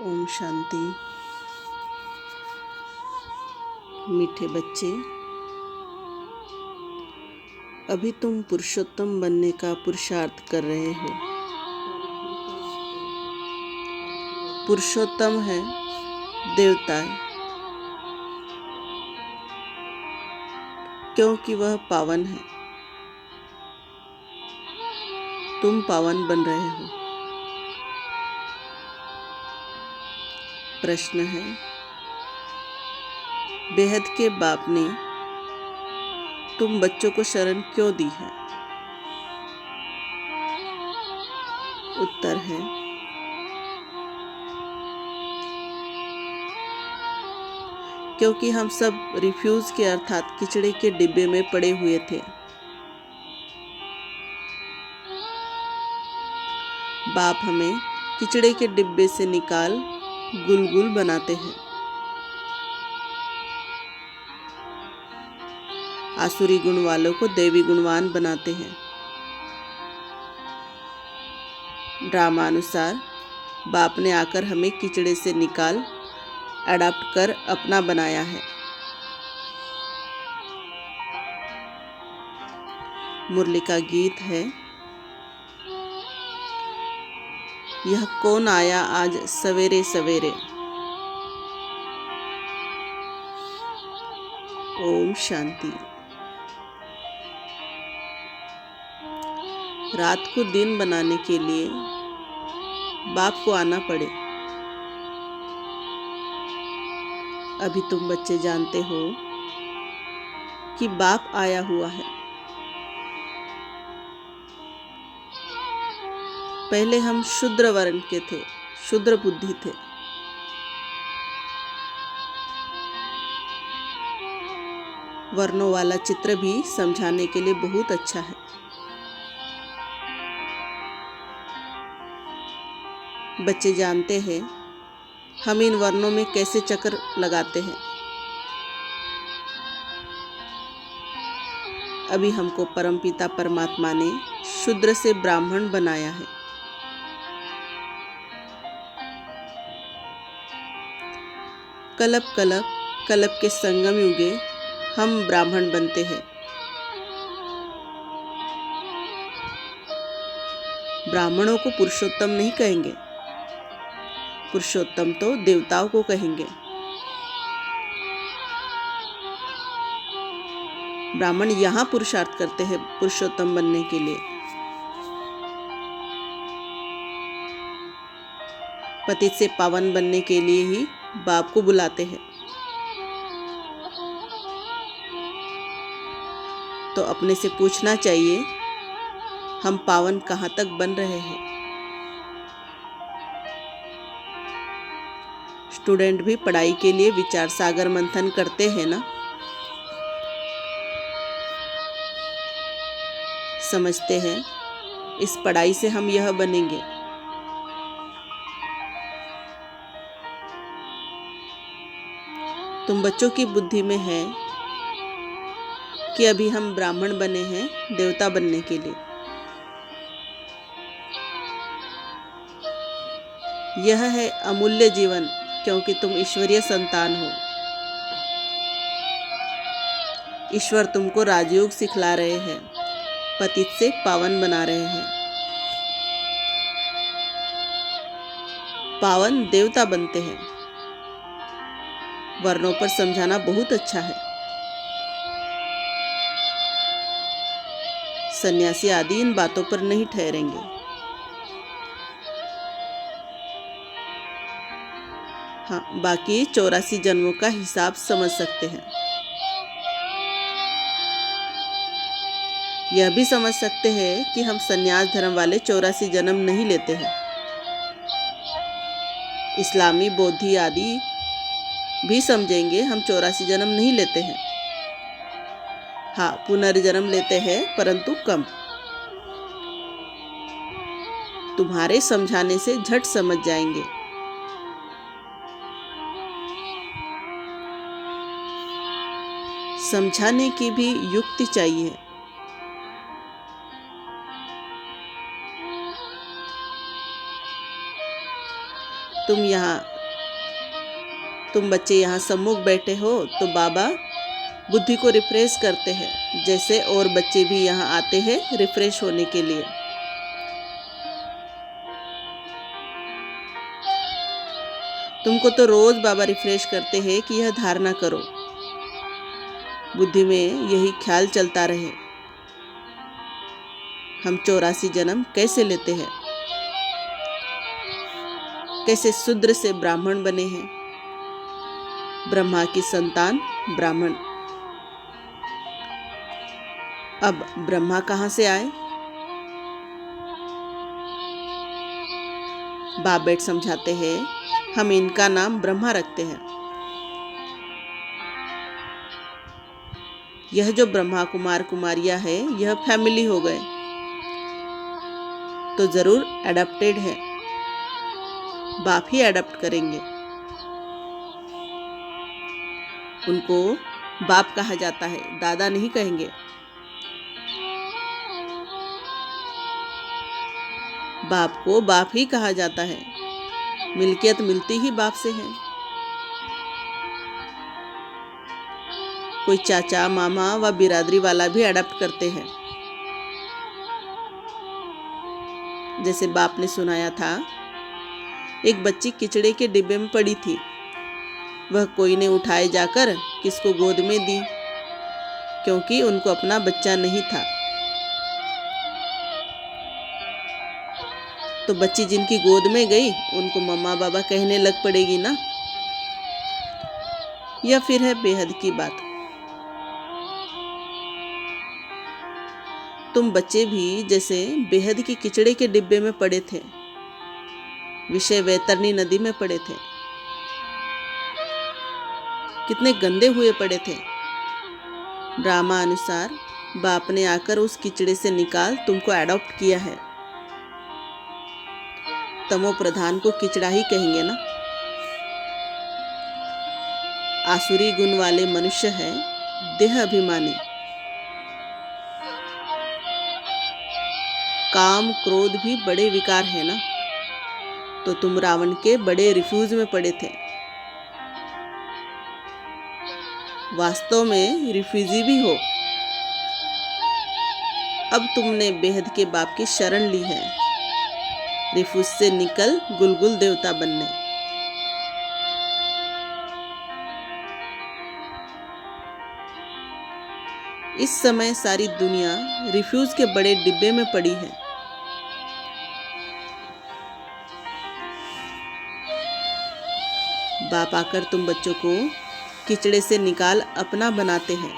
ओम शांति। मीठे बच्चे, अभी तुम पुरुषोत्तम बनने का पुरुषार्थ कर रहे हो। पुरुषोत्तम है देवता, क्योंकि वह पावन है। तुम पावन बन रहे हो। प्रश्न है, बेहद के बाप ने तुम बच्चों को शरण क्यों दी है? उत्तर है, क्योंकि हम सब रिफ्यूज के अर्थात किचड़े के डिब्बे में पड़े हुए थे। बाप हमें किचड़े के डिब्बे से निकाल गुलगुल बनाते हैं। आसुरी गुण वालों को देवी गुणवान बनाते हैं। ड्रामानुसार बाप ने आकर हमें किचड़े से निकाल अडॉप्ट कर अपना बनाया है। मुरली का गीत है, यह कौन आया आज सवेरे सवेरे। ओम शांति। रात को दिन बनाने के लिए बाप को आना पड़े। अभी तुम बच्चे जानते हो कि बाप आया हुआ है। पहले हम शूद्र वर्ण के थे, शूद्र बुद्धि थे। वर्णों वाला चित्र भी समझाने के लिए बहुत अच्छा है। बच्चे जानते हैं हम इन वर्णों में कैसे चक्र लगाते हैं। अभी हमको परमपिता परमात्मा ने शूद्र से ब्राह्मण बनाया है। कलप कलप कलप के संगम युगे हम ब्राह्मण बनते हैं। ब्राह्मणों को पुरुषोत्तम नहीं कहेंगे, पुरुषोत्तम तो देवताओं को कहेंगे। ब्राह्मण यहाँ पुरुषार्थ करते हैं पुरुषोत्तम बनने के लिए। पतित से पावन बनने के लिए ही बाप को बुलाते हैं। तो अपने से पूछना चाहिए, हम पावन कहाँ तक बन रहे हैं? स्टूडेंट भी पढ़ाई के लिए विचार सागर मंथन करते हैं ना। समझते हैं इस पढ़ाई से हम यह बनेंगे। तुम बच्चों की बुद्धि में है कि अभी हम ब्राह्मण बने हैं देवता बनने के लिए। यह है अमूल्य जीवन, क्योंकि तुम ईश्वरीय संतान हो। ईश्वर तुमको राजयोग सिखला रहे हैं, पतित से पावन बना रहे हैं। पावन देवता बनते हैं। वर्णों पर समझाना बहुत अच्छा है। सन्यासी आदि इन बातों पर नहीं ठहरेंगे। हाँ, बाकी 84 जन्मों का हिसाब समझ सकते हैं। यह भी समझ सकते हैं कि हम सन्यास धर्म वाले 84 जन्म नहीं लेते हैं। इस्लामी बौद्धि आदि भी समझेंगे हम 84 जन्म नहीं लेते हैं। हाँ, पुनर्जन्म लेते हैं, परंतु कम। तुम्हारे समझाने से झट समझ जाएंगे। समझाने की भी युक्ति चाहिए। तुम यहाँ तुम बच्चे यहाँ सम्मुख बैठे हो तो बाबा बुद्धि को रिफ्रेश करते हैं, जैसे और बच्चे भी यहाँ आते हैं रिफ्रेश होने के लिए। तुमको तो रोज बाबा रिफ्रेश करते हैं कि यह धारणा करो, बुद्धि में यही ख्याल चलता रहे, हम 84 जन्म कैसे लेते हैं, कैसे शूद्र से ब्राह्मण बने हैं, ब्रह्मा की संतान ब्राह्मण। अब ब्रह्मा कहाँ से आए? बाप बेट समझाते हैं, हम इनका नाम ब्रह्मा रखते हैं। यह जो ब्रह्मा कुमार कुमारियां है, यह फैमिली हो गए तो जरूर एडप्टेड है, बाप ही एडप्ट करेंगे। उनको बाप कहा जाता है, दादा नहीं कहेंगे। बाप को बाप ही कहा जाता है, मिल्कियत मिलती ही बाप से है। कोई चाचा मामा व बिरादरी वाला भी अडॉप्ट करते हैं। जैसे बाप ने सुनाया था, एक बच्ची किचड़े के डिब्बे में पड़ी थी, वह कोई ने उठाए जाकर किसको गोद में दी, क्योंकि उनको अपना बच्चा नहीं था। तो बच्ची जिनकी गोद में गई उनको मम्मा बाबा कहने लग पड़ेगी ना। यह फिर है बेहद की बात। तुम बच्चे भी जैसे बेहद की किचड़े के डिब्बे में पड़े थे, विषय वैतरणी नदी में पड़े थे, कितने गंदे हुए पड़े थे। ड्रामा अनुसार बाप ने आकर उस किचड़े से निकाल तुमको एडॉप्ट किया है। तमो प्रधान को किचड़ा ही कहेंगे ना। आसुरी गुण वाले मनुष्य है, देह अभिमानी, काम क्रोध भी बड़े विकार है ना। तो तुम रावण के बड़े रिफ्यूज में पड़े थे, वास्तव में रिफ्यूजी भी हो। अब तुमने बेहद के बाप की शरण ली है, रिफ्यूज से निकल गुलगुल देवता बनने। इस समय सारी दुनिया रिफ्यूज के बड़े डिब्बे में पड़ी है। बाप आकर तुम बच्चों को किचड़े से निकाल अपना बनाते हैं।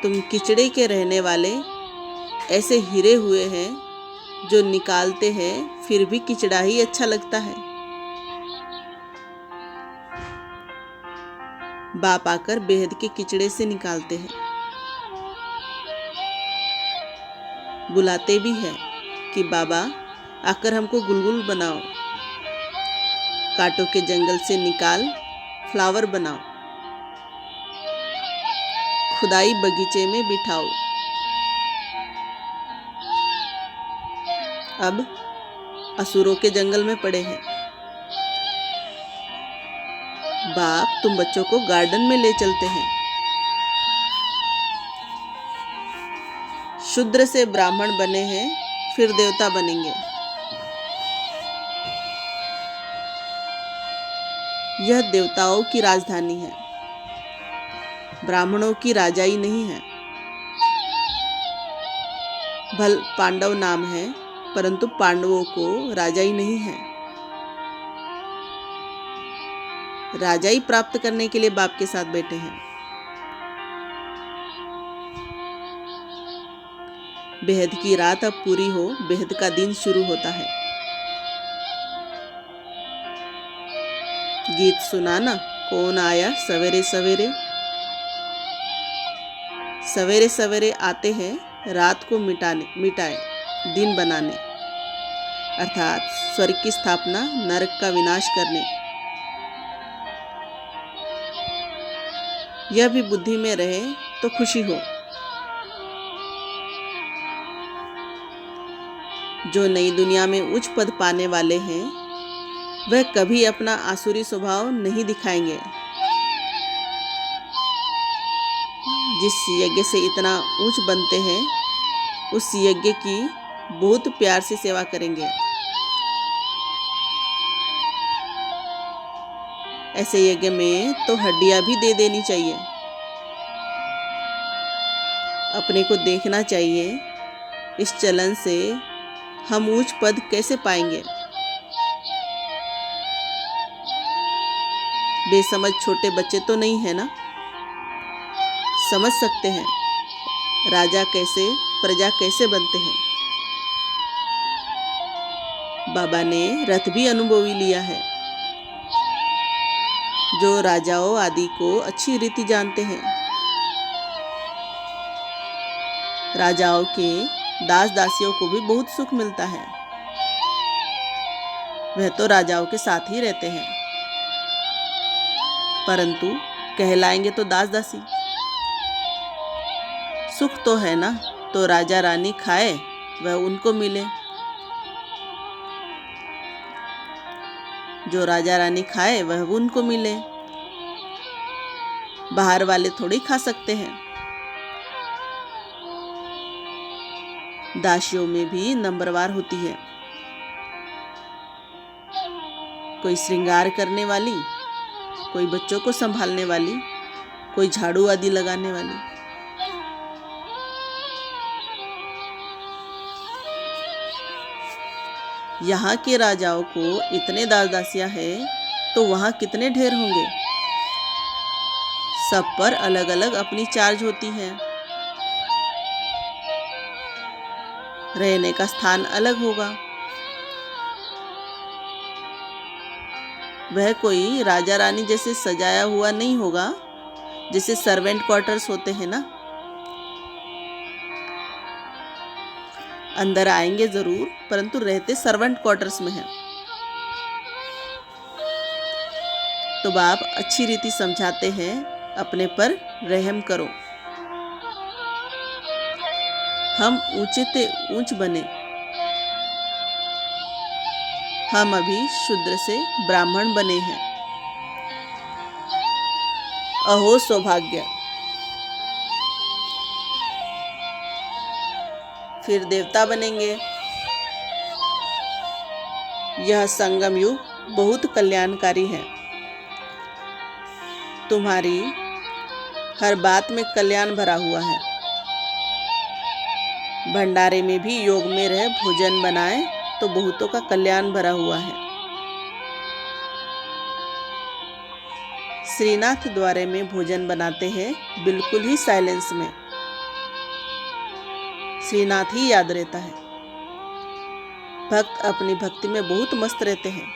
तुम किचड़े के रहने वाले ऐसे हीरे हुए हैं जो निकालते हैं फिर भी किचड़ा ही अच्छा लगता है। बाप आकर बेहद के किचड़े से निकालते हैं, बुलाते भी हैं कि बाबा आकर हमको गुलगुल बनाओ, कांटों के जंगल से निकाल फ्लावर बनाओ, खुदाई बगीचे में बिठाओ। अब असुरों के जंगल में पड़े हैं। बाप तुम बच्चों को गार्डन में ले चलते हैं। शूद्र से ब्राह्मण बने हैं, फिर देवता बनेंगे। यह देवताओं की राजधानी है, ब्राह्मणों की राजाई नहीं है। भल पांडव नाम है, परंतु पांडवों को राजाई नहीं है। राजाई प्राप्त करने के लिए बाप के साथ बैठे हैं। बेहद की रात अब पूरी हो, बेहद का दिन शुरू होता है। गीत सुनाना, कौन आया सवेरे सवेरे। सवेरे सवेरे आते हैं रात को मिटाए दिन बनाने, अर्थात स्वर्ग की स्थापना, नरक का विनाश करने। यह भी बुद्धि में रहे तो खुशी हो। जो नई दुनिया में उच्च पद पाने वाले हैं वह कभी अपना आसुरी स्वभाव नहीं दिखाएंगे। जिस यज्ञ से इतना ऊंच बनते हैं उस यज्ञ की बहुत प्यार से सेवा करेंगे। ऐसे यज्ञ में तो हड्डियां भी दे देनी चाहिए। अपने को देखना चाहिए इस चलन से हम ऊंच पद कैसे पाएंगे। बेसमझ छोटे बच्चे तो नहीं है ना, समझ सकते हैं राजा कैसे प्रजा कैसे बनते हैं। बाबा ने रथ भी अनुभवी लिया है। जो राजाओं आदि को अच्छी रीति जानते हैं, राजाओं के दास दासियों को भी बहुत सुख मिलता है। वह तो राजाओं के साथ ही रहते हैं, परंतु कहलाएंगे तो दास दासी। सुख तो है ना, तो राजा रानी खाए वह उनको मिले। जो राजा रानी खाए वह उनको मिले। बाहर वाले थोड़ी खा सकते हैं। दासियों में भी नंबरवार होती है, कोई श्रृंगार करने वाली, कोई बच्चों को संभालने वाली, कोई झाड़ू आदि लगाने वाली। यहाँ के राजाओं को इतने दास दासियां हैं तो वहाँ कितने ढेर होंगे। सब पर अलग अलग अपनी चार्ज होती है। रहने का स्थान अलग होगा। वह कोई राजा रानी जैसे सजाया हुआ नहीं होगा, जैसे सर्वेंट क्वार्टर्स होते हैं ना। अंदर आएंगे जरूर, परंतु रहते सर्वेंट क्वार्टर्स में हैं। तो बाप अच्छी रीति समझाते हैं, अपने पर रहम करो। हम ऊंचे ते ऊंच बने। हम अभी शूद्र से ब्राह्मण बने हैं। अहो सौभाग्य। फिर देवता बनेंगे। यह संगम युग बहुत कल्याणकारी है। तुम्हारी हर बात में कल्याण भरा हुआ है। भंडारे में भी योग में रह भोजन बनाए तो बहुतों का कल्याण भरा हुआ है। श्रीनाथ द्वारे में भोजन बनाते हैं बिल्कुल ही साइलेंस में। श्रीनाथ ही याद रहता है। भक्त अपनी भक्ति में बहुत मस्त रहते हैं।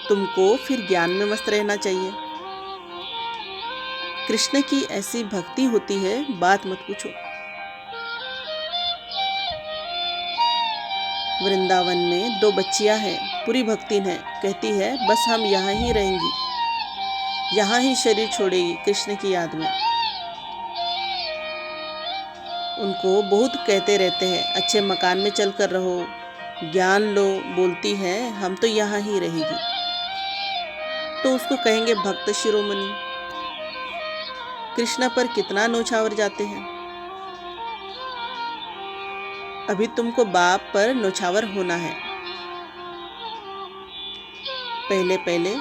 तुमको फिर ज्ञान में मस्त रहना चाहिए। कृष्ण की ऐसी भक्ति होती है, बात मत पूछो। वृंदावन में 2 बच्चियां हैं, पूरी भक्तिन है। कहती है बस हम यहाँ ही रहेंगी, यहाँ ही शरीर छोड़ेगी कृष्ण की याद में। उनको बहुत कहते रहते हैं अच्छे मकान में चलकर रहो, ज्ञान लो। बोलती है हम तो यहाँ ही रहेगी। तो उसको कहेंगे भक्त शिरोमणि। कृष्ण पर कितना नौछावर जाते हैं। अभी तुमको बाप पर नौछावर होना है। पहले पहले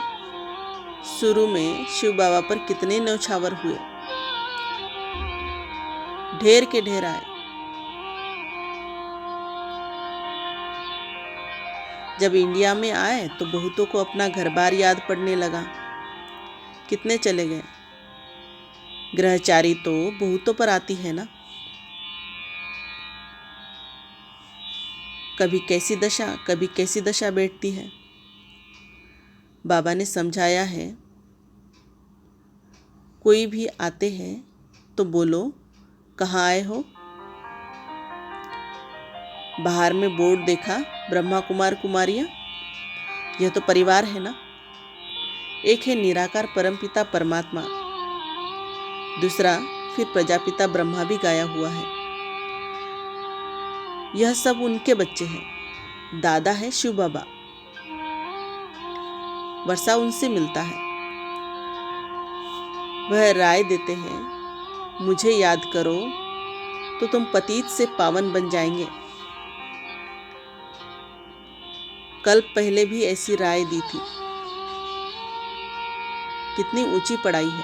शुरू में शिव बाबा पर कितने नौछावर हुए, ढेर के ढेर आए। जब इंडिया में आए तो बहुतों को अपना घर बार याद पड़ने लगा। कितने चले गए। ग्रहचारी तो बहुतों पर आती है ना। कभी कैसी दशा, कभी कैसी दशा बैठती है। बाबा ने समझाया है, कोई भी आते हैं तो बोलो कहाँ आए हो। बाहर में बोर्ड देखा ब्रह्मा कुमार कुमारियाँ, यह तो परिवार है ना। एक है निराकार परमपिता परमात्मा, दूसरा फिर प्रजापिता ब्रह्मा भी गाया हुआ है। यह सब उनके बच्चे हैं। दादा है शिव बाबा। वर्षा उनसे मिलता है। वह राय देते हैं, मुझे याद करो तो तुम पतित से पावन बन जाएंगे। कल पहले भी ऐसी राय दी थी। कितनी ऊंची पढ़ाई है।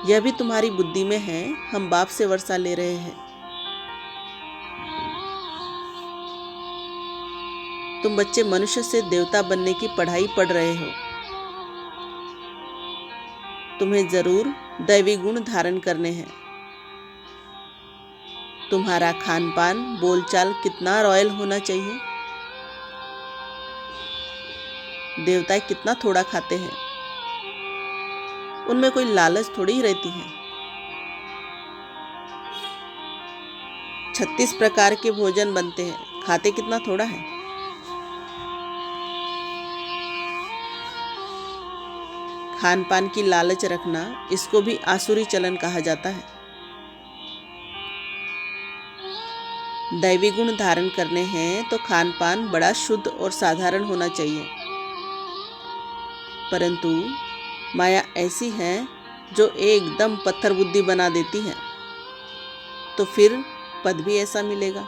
यह भी तुम्हारी बुद्धि में है। हम बाप से वर्षा ले रहे हैं। तुम बच्चे मनुष्य से देवता बनने की पढ़ाई पढ़ रहे हो। तुम्हें जरूर दैवी गुण धारण करने हैं। तुम्हारा खान पान बोलचाल कितना रॉयल होना चाहिए। देवता कितना थोड़ा खाते हैं। उनमें कोई लालच थोड़ी ही रहती है। 36 प्रकार के भोजन बनते हैं, खाते कितना थोड़ा है। खान पान की लालच रखना, इसको भी आसुरी चलन कहा जाता है। दैवी गुण धारण करने हैं तो खान पान बड़ा शुद्ध और साधारण होना चाहिए। परंतु माया ऐसी है जो एकदम पत्थर बुद्धि बना देती है, तो फिर पद भी ऐसा मिलेगा।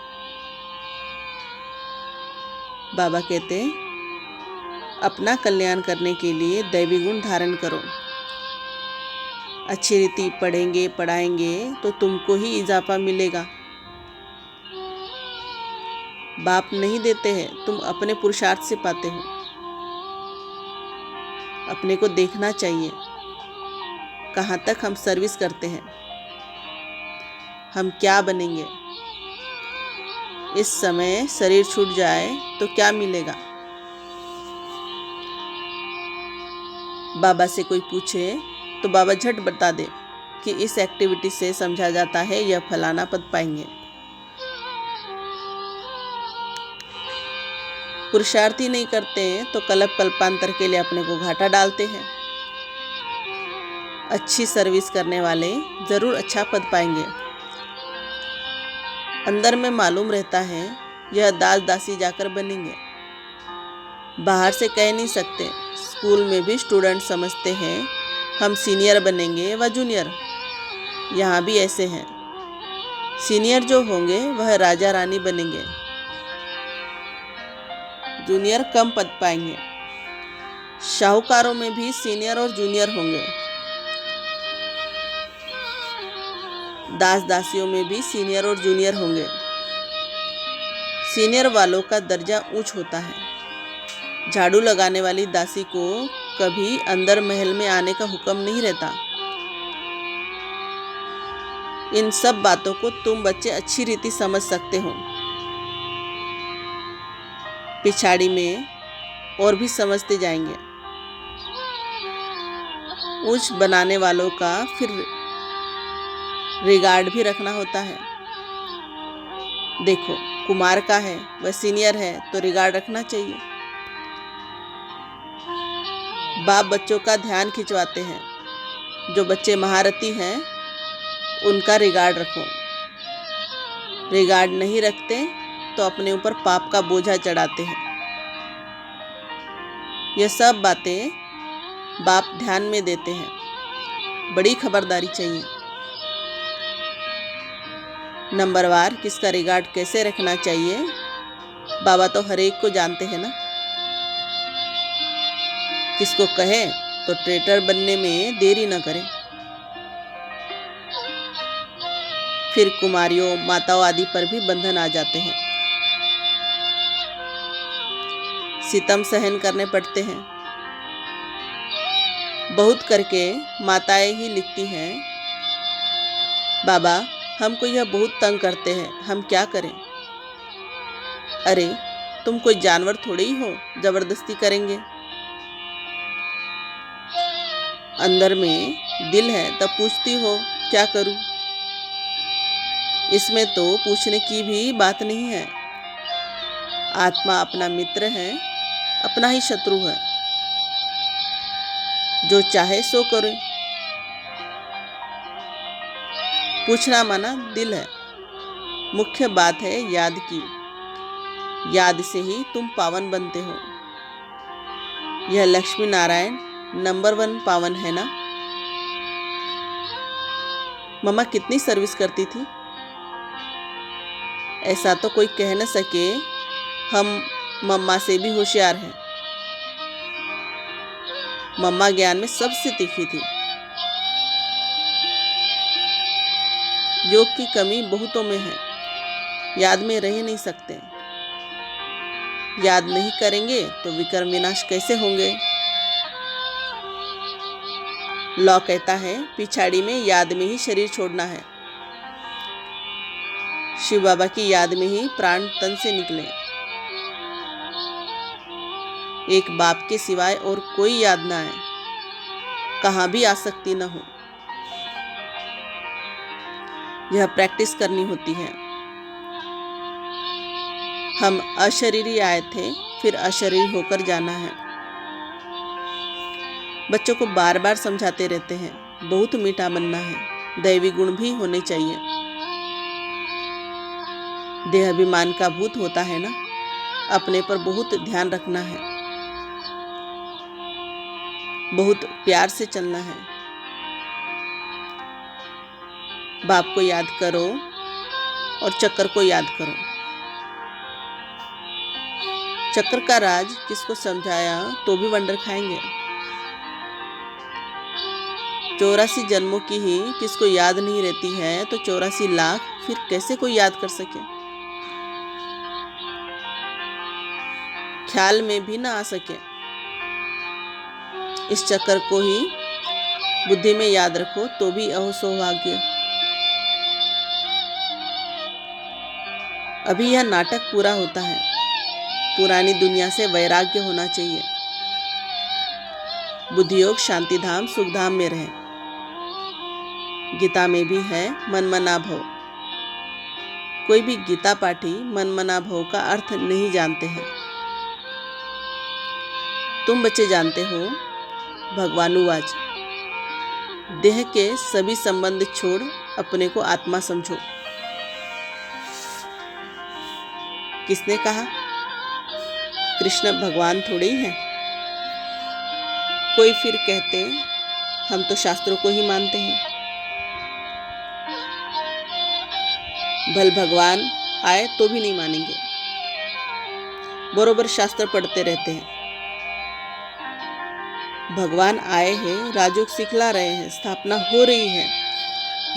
बाबा कहते हैं, अपना कल्याण करने के लिए दैवी गुण धारण करो। अच्छी रीति पढ़ेंगे पढ़ाएंगे तो तुमको ही इजाफा मिलेगा। बाप नहीं देते हैं, तुम अपने पुरुषार्थ से पाते हो। अपने को देखना चाहिए कहाँ तक हम सर्विस करते हैं। हम क्या बनेंगे। इस समय शरीर छूट जाए तो क्या मिलेगा। बाबा से कोई पूछे तो बाबा झट बता दे कि इस एक्टिविटी से समझा जाता है यह फलाना पद पाएंगे। पुरुषार्थी नहीं करते तो कल्प कल्पांतर के लिए अपने को घाटा डालते हैं। अच्छी सर्विस करने वाले जरूर अच्छा पद पाएंगे। अंदर में मालूम रहता है यह दास दासी जाकर बनेंगे। बाहर से कह नहीं सकते। स्कूल में भी स्टूडेंट समझते हैं हम सीनियर बनेंगे व जूनियर। यहाँ भी ऐसे हैं। सीनियर जो होंगे वह राजा रानी बनेंगे। जूनियर कम पद पाएंगे। शाहूकारों में भी सीनियर और जूनियर होंगे। दास दासियों में भी सीनियर और जूनियर होंगे। सीनियर वालों का दर्जा ऊंच होता है। झाड़ू लगाने वाली दासी को कभी अंदर महल में आने का हुक्म नहीं रहता। इन सब बातों को तुम बच्चे अच्छी रीति समझ सकते हो। पिछाड़ी में और भी समझते जाएंगे। ऊंच बनाने वालों का फिर रिगार्ड भी रखना होता है। देखो कुमार का है, वह सीनियर है तो रिगार्ड रखना चाहिए। बाप बच्चों का ध्यान खिंचवाते हैं। जो बच्चे महारथी हैं उनका रिगार्ड रखो। रिगार्ड नहीं रखते तो अपने ऊपर पाप का बोझा चढ़ाते हैं। यह सब बातें बाप ध्यान में देते हैं। बड़ी खबरदारी चाहिए। नंबरवार किसका रिगार्ड कैसे रखना चाहिए बाबा तो हर एक को जानते हैं ना। किसको कहे तो ट्रेटर बनने में देरी न करें। फिर कुमारियों माताओं आदि पर भी बंधन आ जाते हैं। सितम सहन करने पड़ते हैं। बहुत करके माताएं ही लिखती हैं, बाबा हमको यह बहुत तंग करते हैं, हम क्या करें। अरे तुम कोई जानवर थोड़ी ही हो जबरदस्ती करेंगे। अंदर में दिल है तब पूछती हो क्या करूं। इसमें तो पूछने की भी बात नहीं है। आत्मा अपना मित्र है, अपना ही शत्रु है। जो चाहे सो करे। पूछना माना दिल है। मुख्य बात है याद की। याद से ही तुम पावन बनते हो। यह लक्ष्मी नारायण नंबर 1 पावन है ना। मम्मा कितनी सर्विस करती थी, ऐसा तो कोई कह न सके। हम मम्मा से भी होशियार हैं। मम्मा ज्ञान में सबसे तीखी थी। योग की कमी बहुतों में है, याद में रह नहीं सकते। याद नहीं करेंगे तो विकर्म विनाश कैसे होंगे। लॉ कहता है पिछाड़ी में याद में ही शरीर छोड़ना है। शिव बाबा की याद में ही प्राण तन से निकले। एक बाप के सिवाय और कोई याद ना आए, कहाँ भी आसक्ति न हो। यह प्रैक्टिस करनी होती है। हम अशरीरी आए थे, फिर अशरीरी होकर जाना है। बच्चों को बार बार समझाते रहते हैं, बहुत मीठा बनना है, दैवी गुण भी होने चाहिए। देहाभिमान का भूत होता है ना, अपने पर बहुत ध्यान रखना है, बहुत प्यार से चलना है। बाप को याद करो और चक्कर को याद करो। चक्कर का राज किसको समझाया तो भी वंडर खाएंगे। 84 जन्मों की ही किसको याद नहीं रहती है, तो 84 लाख फिर कैसे कोई याद कर सके। ख्याल में भी ना आ सके। इस चक्कर को ही बुद्धि में याद रखो तो भी अहो सौभाग्य। अभी यह नाटक पूरा होता है। पुरानी दुनिया से वैराग्य होना चाहिए। बुद्धि योग शांति धाम सुख धाम में रहे। गीता में भी है मनमना भव। कोई भी गीता पाठी मनमना भव का अर्थ नहीं जानते हैं। तुम बच्चे जानते हो। भगवानुवाच देह के सभी संबंध छोड़ अपने को आत्मा समझो। किसने कहा? कृष्ण भगवान थोड़े ही हैं। कोई फिर कहते हम तो शास्त्रों को ही मानते हैं। भल भगवान आए तो भी नहीं मानेंगे। बरोबर शास्त्र पढ़ते रहते हैं। भगवान आए हैं, राजयोग सिखला रहे हैं, स्थापना हो रही है।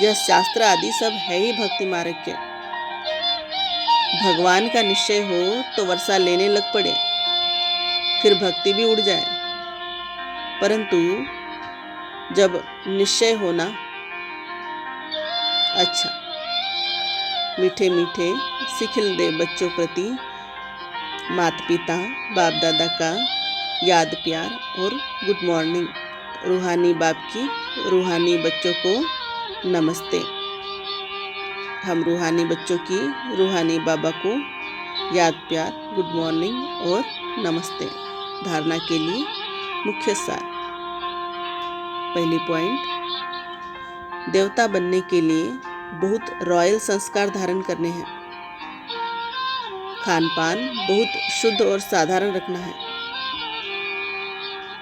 यह शास्त्र आदि सब है ही भक्ति मार्ग के। भगवान का निश्चय हो तो वर्षा लेने लग पड़े, फिर भक्ति भी उड़ जाए। परंतु जब निश्चय होना, अच्छा मीठे मीठे सिखल दे बच्चों प्रति माता पिता बाप दादा का याद प्यार और गुड मॉर्निंग। रूहानी बाप की रूहानी बच्चों को नमस्ते। हम रूहानी बच्चों की रूहानी बाबा को याद प्यार गुड मॉर्निंग और नमस्ते। धारणा के लिए मुख्य सार। पहली पॉइंट, देवता बनने के लिए बहुत रॉयल संस्कार धारण करने हैं। खान पान बहुत शुद्ध और साधारण रखना है।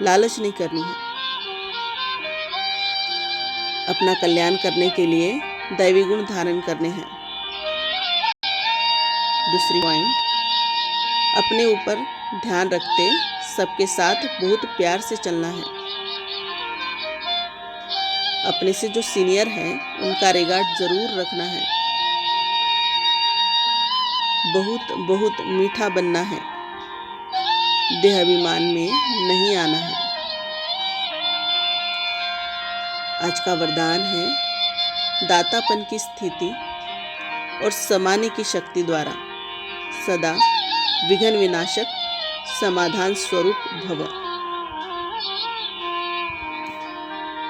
लालच नहीं करनी है। अपना कल्याण करने के लिए दैवी गुण धारण करने हैं। दूसरी पॉइंट, अपने ऊपर ध्यान रखते सबके साथ बहुत प्यार से चलना है। अपने से जो सीनियर हैं उनका रिगार्ड जरूर रखना है। बहुत बहुत मीठा बनना है। देहाभिमान में नहीं आना है। आज का वरदान है दातापन की स्थिति और समाने की शक्ति द्वारा सदा विघ्न विनाशक समाधान स्वरूप भव।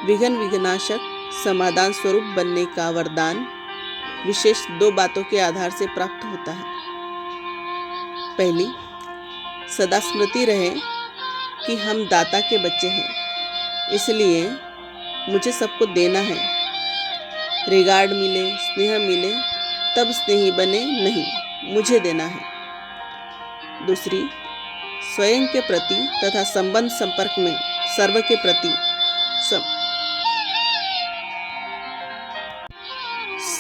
विघ्न विनाशक समाधान स्वरूप बनने का वरदान विशेष 2 बातों के आधार से प्राप्त होता है। पहली, सदा स्मृति रहे कि हम दाता के बच्चे हैं, इसलिए मुझे सबको देना है। रिगार्ड मिले, स्नेह मिले तब स्नेही बने, नहीं, मुझे देना है। दूसरी, स्वयं के प्रति तथा संबंध संपर्क में सर्व के प्रति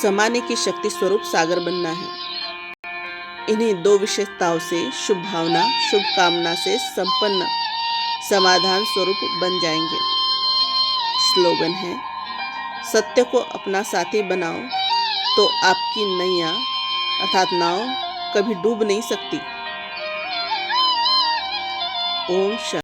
समाने की शक्ति स्वरूप सागर बनना है। इन्हीं दो विशेषताओं से शुभ भावना, शुभ कामना से संपन्न समाधान स्वरूप बन जाएंगे। स्लोगन है, सत्य को अपना साथी बनाओ तो आपकी नैया अर्थात नाव कभी डूब नहीं सकती। ओम शांति।